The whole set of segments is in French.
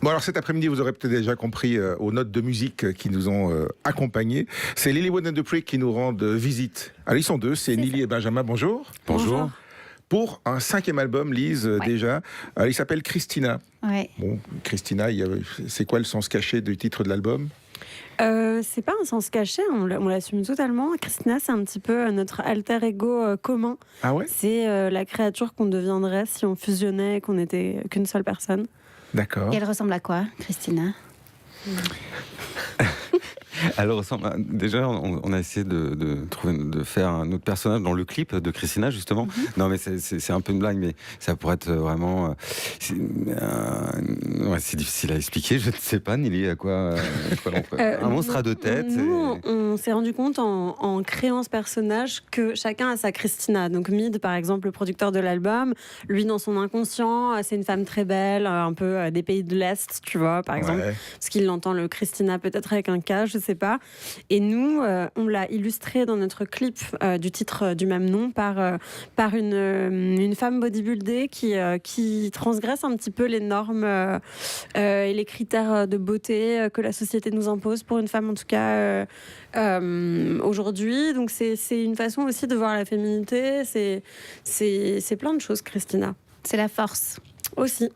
Bon, alors cet après-midi, vous aurez peut-être déjà compris aux notes de musique qui nous ont accompagnés. C'est Lilywood and the Prick qui nous rendent visite. Alors, ils sont deux, c'est Nili et Benjamin. Bonjour. Bonjour. Pour un 5e album, Lise, déjà. Il s'appelle Christina. Ouais. Bon, Christina, c'est quoi le sens caché du titre de l'album ? C'est pas un sens caché, on l'assume totalement. Christina, c'est un petit peu notre alter ego commun. Ah ouais ? C'est la créature qu'on deviendrait si on fusionnait et qu'on n'était qu'une seule personne. D'accord. Et elle ressemble à quoi, Christina ? Alors, déjà, on a essayé de faire un autre personnage dans le clip de Christina, justement. Non, mais c'est un peu une blague, mais ça pourrait être vraiment... c'est difficile à expliquer, je ne sais pas, Nili, à quoi un monstre à deux têtes. Nous, on s'est rendu compte en créant ce personnage que chacun a sa Christina. Donc Mid, par exemple, le producteur de l'album, lui, dans son inconscient, c'est une femme très belle, un peu des pays de l'Est, tu vois, par exemple. Parce qu'il entend le Christina peut-être avec un K, je sais pas. Et nous, on l'a illustré dans notre clip du titre du même nom par une femme bodybuildée qui transgresse un petit peu les normes et les critères de beauté que la société nous impose pour une femme, en tout cas aujourd'hui. Donc c'est une façon aussi de voir la féminité. C'est plein de choses, Christina. C'est la force. Aussi.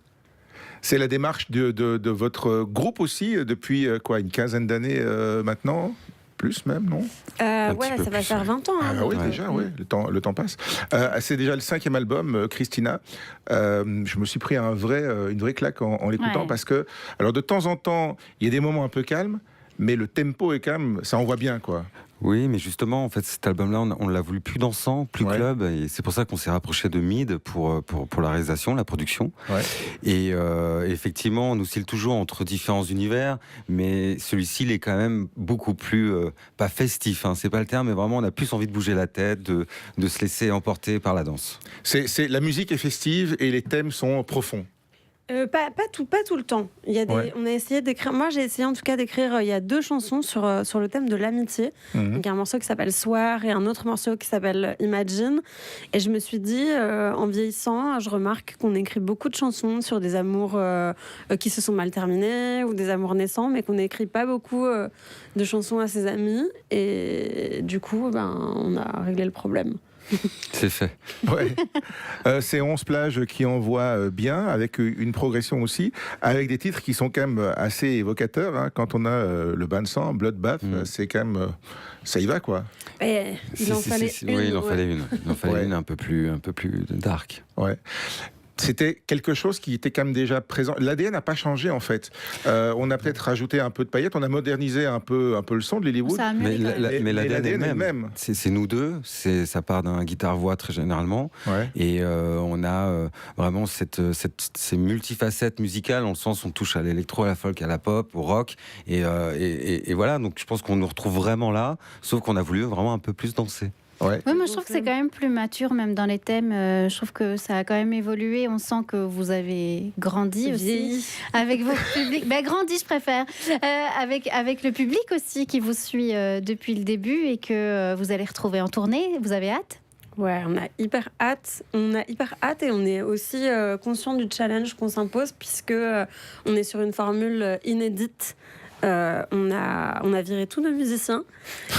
C'est la démarche de votre groupe aussi, depuis une quinzaine d'années maintenant ? Plus même, non ? Ça va faire 20 ans. Ah oui, déjà, oui, le temps passe. C'est déjà le 5e album, Christina. Je me suis pris une vraie claque en l'écoutant, parce que, alors de temps en temps, il y a des moments un peu calmes, mais le tempo est quand même, ça envoie bien, quoi. Oui, mais justement, en fait, cet album-là, on l'a voulu plus dansant, plus club, et c'est pour ça qu'on s'est rapproché de Mid pour la réalisation, la production. Ouais. Et effectivement, on oscille toujours entre différents univers, mais celui-ci, il est quand même beaucoup plus, pas festif, c'est pas le terme, mais vraiment, on a plus envie de bouger la tête, de se laisser emporter par la danse. La musique est festive et les thèmes sont profonds. Pas tout le temps. On a essayé d'écrire. Moi, j'ai essayé en tout cas d'écrire. Il y a 2 chansons sur le thème de l'amitié. Donc, il y a un morceau qui s'appelle Soir et un autre morceau qui s'appelle Imagine. Et je me suis dit, en vieillissant, je remarque qu'on écrit beaucoup de chansons sur des amours qui se sont mal terminés ou des amours naissants, mais qu'on n'écrit pas beaucoup de chansons à ses amis. Et du coup, on a réglé le problème. C'est fait. Ouais. C'est 11 plages qui envoient bien, avec une progression aussi, avec des titres qui sont quand même assez évocateurs. Quand on a le bain de sang, Bloodbath, c'est quand même... ça y va, quoi. Il en fallait une. Oui, il en fallait une. Il en fallait une un peu plus dark. Ouais. C'était quelque chose qui était quand même déjà présent. L'ADN n'a pas changé, en fait. On a peut-être rajouté un peu de paillettes, on a modernisé un peu le son de Lilywood. Mais l'ADN est le même. C'est nous deux, ça part d'un guitare-voix très généralement. Ouais. Et on a vraiment ces multifacettes musicales, dans le sens où on touche à l'électro, à la folk, à la pop, au rock. Et voilà, donc je pense qu'on nous retrouve vraiment là, sauf qu'on a voulu vraiment un peu plus danser. Ouais, moi je trouve que c'est quand même plus mature, même dans les thèmes. Je trouve que ça a quand même évolué. On sent que vous avez grandi aussi avec votre public. Grandi, je préfère. Avec le public aussi qui vous suit depuis le début et que vous allez retrouver en tournée. Vous avez hâte ? Ouais, on a hyper hâte et on est aussi conscient du challenge qu'on s'impose, puisque on est sur une formule inédite. On a viré tous nos musiciens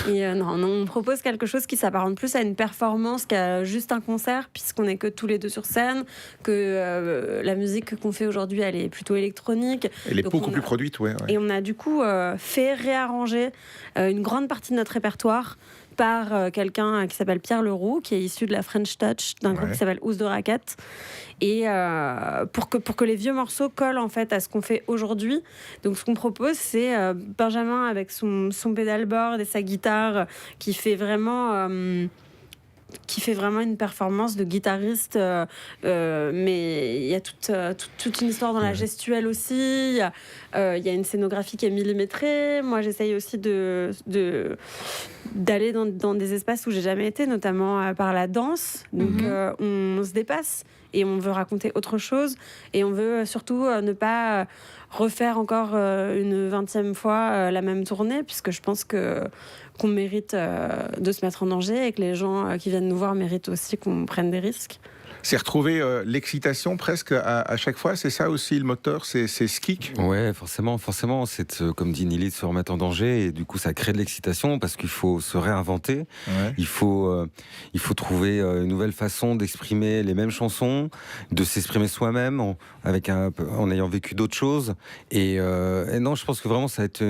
et on propose quelque chose qui s'apparente plus à une performance qu'à juste un concert, puisqu'on n'est que tous les deux sur scène, que la musique qu'on fait aujourd'hui, elle est plutôt électronique. Elle est beaucoup plus produite, ouais. Et on a du coup réarranger une grande partie de notre répertoire par quelqu'un qui s'appelle Pierre Leroux, qui est issu de la French Touch, d'un groupe qui s'appelle Housse de Raquette. Et pour que les vieux morceaux collent en fait à ce qu'on fait aujourd'hui. Donc ce qu'on propose, c'est Benjamin avec son pédalboard et sa guitare qui fait vraiment une performance de guitariste, mais il y a toute une histoire dans la gestuelle aussi. Il y a une scénographie qui est millimétrée. Moi, j'essaye aussi d'aller dans des espaces où j'ai jamais été, notamment par la danse. Donc, on se dépasse et on veut raconter autre chose. Et on veut surtout ne pas refaire encore une 20e fois la même tournée, puisque je pense qu'on mérite de se mettre en danger et que les gens qui viennent nous voir méritent aussi qu'on prenne des risques. C'est retrouver l'excitation presque à chaque fois, c'est ça aussi le moteur, c'est ce kick. Ouais, forcément, c'est comme dit Nili, de se remettre en danger et du coup ça crée de l'excitation parce qu'il faut se réinventer, il faut trouver une nouvelle façon d'exprimer les mêmes chansons, de s'exprimer soi-même en ayant vécu d'autres choses et non, je pense que vraiment ça va être,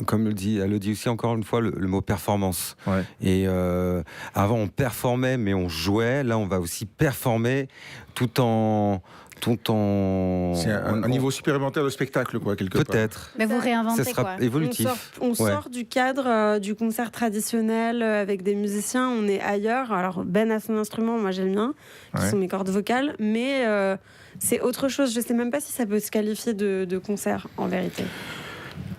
comme elle le dit aussi encore une fois, le mot performance. Et avant on performait mais on jouait, là on va aussi performer tout en c'est un niveau supplémentaire de spectacle, quoi, quelque part. Peut-être. Mais vous réinventez, ça sera quoi. évolutif. On sort du cadre du concert traditionnel avec des musiciens, on est ailleurs. Alors Ben a son instrument, moi j'ai le mien, qui sont mes cordes vocales, mais c'est autre chose. Je sais même pas si ça peut se qualifier de concert, en vérité.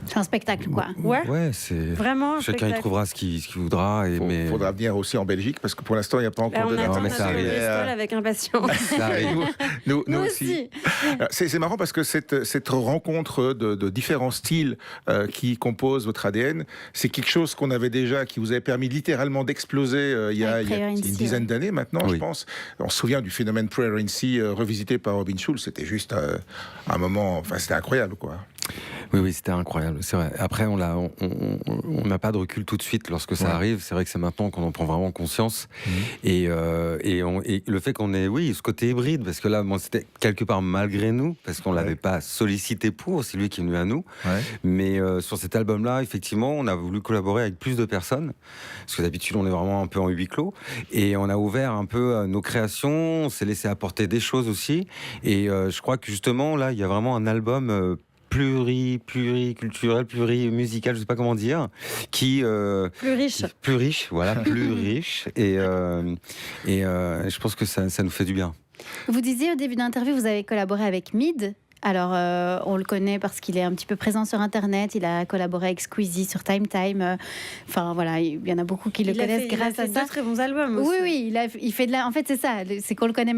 C'est un spectacle, quoi. Ouais, c'est vraiment. Chacun y trouvera ce qu'il voudra. Il faudra venir aussi en Belgique parce que pour l'instant il n'y a pas encore de date. On attend avec impatience. Nous aussi. C'est marrant parce que cette rencontre de différents styles qui composent votre ADN, c'est quelque chose qu'on avait déjà, qui vous avait permis littéralement d'exploser il y a une dizaine d'années maintenant, je pense. On se souvient du phénomène Prayer in Sea revisité par Robin Schulz. C'était juste un moment, enfin c'était incroyable, quoi. Oui, c'était incroyable, c'est vrai. Après, on n'a pas de recul tout de suite lorsque ça arrive. C'est vrai que c'est maintenant qu'on en prend vraiment conscience. Et le fait qu'on ait, ce côté hybride, parce que là, c'était quelque part malgré nous, parce qu'on l'avait pas sollicité c'est lui qui est venu à nous. Mais sur cet album-là, effectivement, on a voulu collaborer avec plus de personnes, parce que d'habitude, on est vraiment un peu en huis clos. Et on a ouvert un peu nos créations, on s'est laissé apporter des choses aussi. Et je crois que justement, là, il y a vraiment un album pluriculturel, plurimusical, je sais pas comment dire, qui plus riche, voilà, plus riche, et je pense que ça nous fait du bien. Vous disiez au début d'interview, vous avez collaboré avec Mid. Alors, on le connaît parce qu'il est un petit peu présent sur Internet. Il a collaboré avec Squeezie sur Time Time. Enfin, voilà, il y en a beaucoup qui le connaissent grâce à ça. Il a fait deux très bons albums aussi. Oui, il fait de la... En fait, c'est ça. C'est qu'on le connaît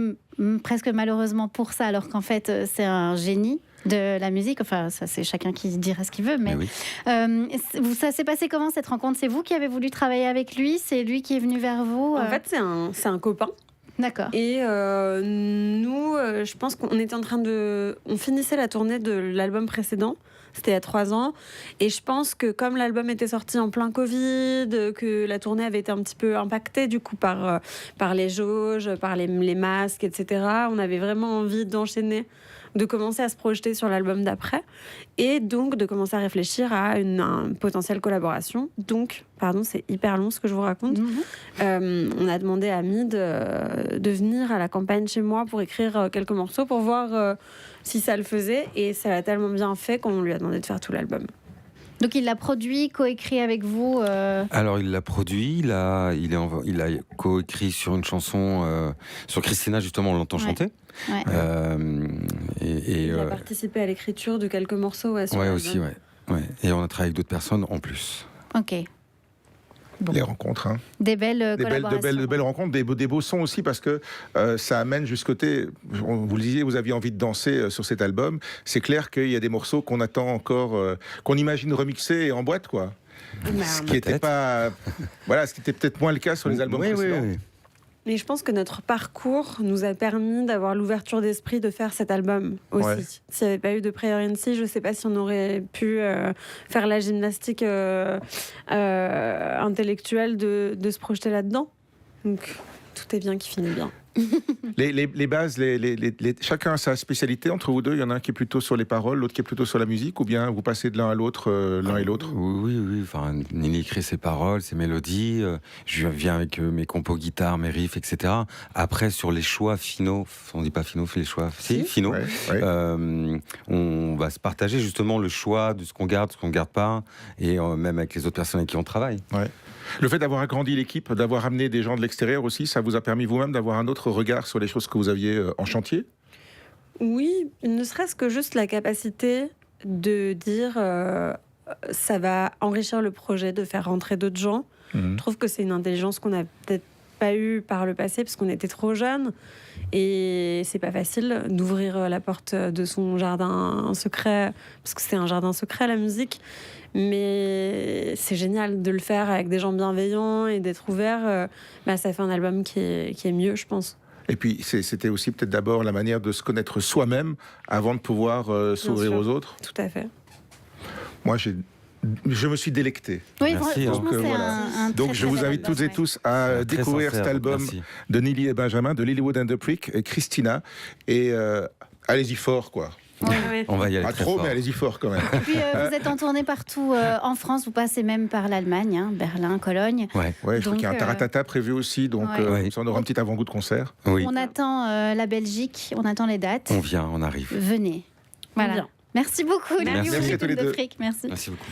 presque malheureusement pour ça, alors qu'en fait, c'est un génie de la musique. Enfin, ça, c'est chacun qui dira ce qu'il veut. Mais ça s'est passé comment, cette rencontre? C'est vous qui avez voulu travailler avec lui? C'est lui qui est venu vers vous? En fait, c'est un copain. D'accord. Et nous, je pense qu'on était en train on finissait la tournée de l'album précédent. C'était il y a 3 ans. Et je pense que comme l'album était sorti en plein Covid, que la tournée avait été un petit peu impactée du coup par les jauges, par les masques, etc., on avait vraiment envie d'enchaîner, de commencer à se projeter sur l'album d'après et donc de commencer à réfléchir à une potentielle collaboration. Donc, pardon, c'est hyper long ce que je vous raconte. On a demandé à Mid de venir à la campagne chez moi pour écrire quelques morceaux pour voir si ça le faisait, et ça l'a tellement bien fait qu'on lui a demandé de faire tout l'album. Donc il l'a produit, coécrit avec vous Alors il l'a produit, il a coécrit sur une chanson sur Christina, justement, on l'entend chanter. Ouais. Il a participé à l'écriture de quelques morceaux. Sur aussi, et on a travaillé avec d'autres personnes en plus. Ok. Bon. Les rencontres, hein. Des belles collaborations. De belles rencontres, des beaux sons aussi, parce que ça amène jusqu'au côté. Vous le disiez, vous aviez envie de danser sur cet album. C'est clair qu'il y a des morceaux qu'on attend encore, qu'on imagine remixés et en boîte, quoi. Ce qui n'était pas, ce qui était peut-être moins le cas sur les albums précédents. Oui. Mais je pense que notre parcours nous a permis d'avoir l'ouverture d'esprit de faire cet album aussi. S'il n'y avait pas eu de Prayer in Sea, je ne sais pas si on aurait pu faire la gymnastique intellectuelle de se projeter là-dedans. Donc, tout est bien qui finit bien. Les bases, chacun a sa spécialité entre vous deux. Il y en a un qui est plutôt sur les paroles, l'autre qui est plutôt sur la musique, ou bien vous passez de l'un à l'autre, l'un et l'autre? Oui. Enfin, Nili écrit ses paroles, ses mélodies. Je viens avec mes compos guitare, mes riffs, etc. Après, sur les choix finaux, on dit pas finaux, les choix finaux. On va se partager justement le choix de ce qu'on garde, ce qu'on garde pas, et même avec les autres personnes avec qui on travaille. Ouais. Le fait d'avoir agrandi l'équipe, d'avoir amené des gens de l'extérieur aussi, ça vous a permis vous-même d'avoir un autre regard sur les choses que vous aviez en chantier? Oui, ne serait-ce que juste la capacité de dire ça va enrichir le projet, de faire rentrer d'autres gens. Je trouve que c'est une intelligence qu'on n'a peut-être pas eue par le passé parce qu'on était trop jeunes, et c'est pas facile d'ouvrir la porte de son jardin secret, parce que c'est un jardin secret, la musique. Mais c'est génial de le faire avec des gens bienveillants et d'être ouvert. Ça fait un album qui est mieux, je pense. Et puis, c'était aussi peut-être d'abord la manière de se connaître soi-même avant de pouvoir s'ouvrir aux autres. Tout à fait. Moi, je me suis délecté. Oui, Merci, franchement, c'est voilà. un Donc, très, je vous très invite bel toutes et album, tous à Très découvrir sincère, cet album merci. de Nili et Benjamin, de Lilywood and the Prick, et Christina. Et allez-y fort, quoi. On va y aller Pas très trop, fort. mais allez-y fort quand même. Et puis, vous êtes en tournée partout en France, vous passez même par l'Allemagne, hein, Berlin, Cologne. Ouais. Ouais, je crois Donc, qu'il y a un taratata prévu aussi, donc ouais. ça on aura un petit avant-goût de concert. Oui. On attend la Belgique, on attend les dates. On vient, on arrive. Venez. Voilà. vient. Merci beaucoup, Merci. Lily Merci à tous les de deux. Frick. Merci. Merci beaucoup.